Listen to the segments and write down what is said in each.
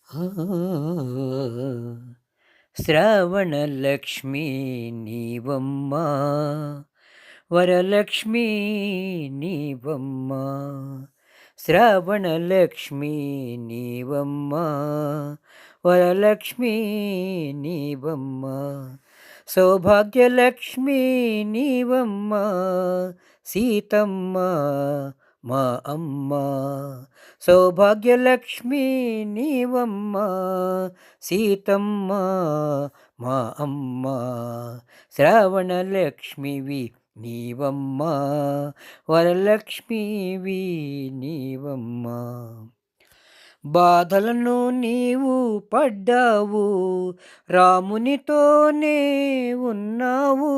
ఆ, శ్రావణలక్ష్మీ నీవమ్మా, వరలక్ష్మీ నీవమ్మా, శ్రావణలక్ష్మీ నీవమ్మా, వరలక్ష్మీ నీవమ్మా, సౌభాగ్యలక్ష్మీ నీవమ్మా, సీతమ్మ మా అమ్మ, సౌభాగ్యలక్ష్మీ నీవమ్మ, సీతమ్మ మా అమ్మ, శ్రావణలక్ష్మివి నీవమ్మ, వరలక్ష్మివి నీవమ్మ. బాధలను నీవు పడ్డావు, రామునితోనే ఉన్నావు,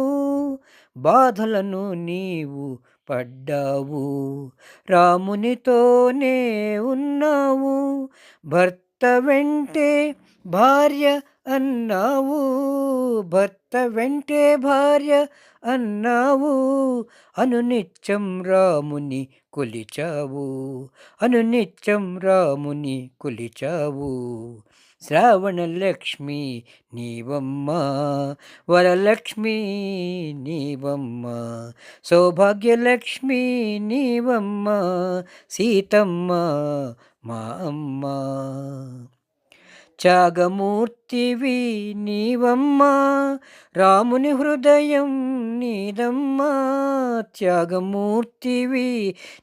బాధలను నీవు పడ్డావు, రామునితోనే ఉన్నావు, భర్త వెంటే భార్య అన్నావు, భర్త వెంటే భార్య అన్నావు, అనునిత్యం రాముని కొలిచావు, అనునిత్యం రాముని కొలిచావు, శ్రావణలక్ష్మి నీవమ్మ, వరలక్ష్మి నీవమ్మ, సౌభాగ్యలక్ష్మి నీవమ్మ, సీతమ్మ మా అమ్మ, త్యాగమూర్తివి నీవమ్మా, రాముని హృదయం నీదమ్మా, త్యాగమూర్తివి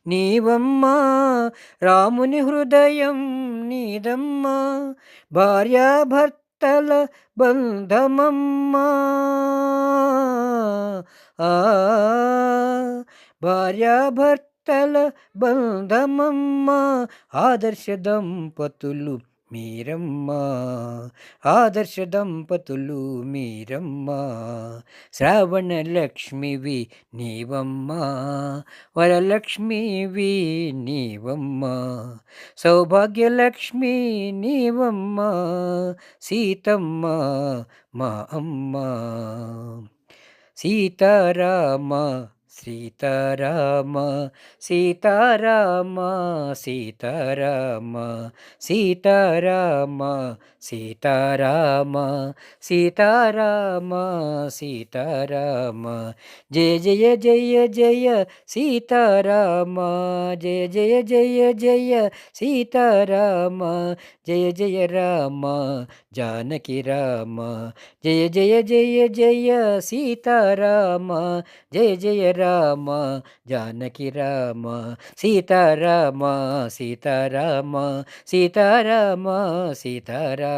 నీవమ్మా, రాముని హృదయం నీదమ్మా, భార్యాభర్తల బంధమమ్మా, ఆ భార్యాభర్తల బంధమమ్మా, ఆదర్శ దంపతులు మీరమ్మా, ఆదర్శ దంపతులు మీరమ్మా, శ్రావణలక్ష్మివి నీవమ్మా, వరలక్ష్మివి నీవమ్మా, సౌభాగ్యలక్ష్మి నీవమ్మా, సీతమ్మ మా అమ్మ, సీతారామ సీతారామ సీతారామ సీతారామ సీతారామ సీతారామ సీతారామ సీతారామ, జయ జయ జయ జయ సీతారామ, జయ జయ జయ జయ సీతారామ, జయ జయ రామ జానకి రామ, జయ జయ జయ జయ సీతారామ, జయ జయ రామ జానకి రామ, సీతారామ సీతారామ సీతారామ సీతారామ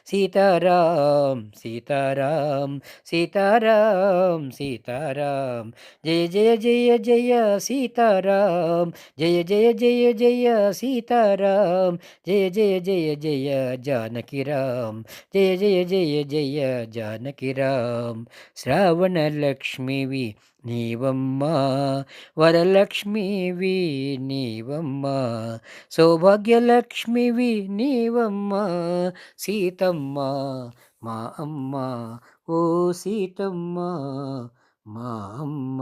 సీతారాం సీతారాం సీతారాం సీతారాం, జయ జయ జయ జయ సీతారాం, జయ జయ జయ జయ సీతారాం, జయ జయ జయ జయ జానకి రాం, జయ జయ జయ జయ జానకి రాం, శ్రావణలక్ష్మివి నీవమ్మా, వరలక్ష్మివి నీవమ్మా, సౌభాగ్యలక్ష్మివి నీవమ్మా, సీతమ్మ మా అమ్మ, ఓ సీతమ్మ మా అమ్మ.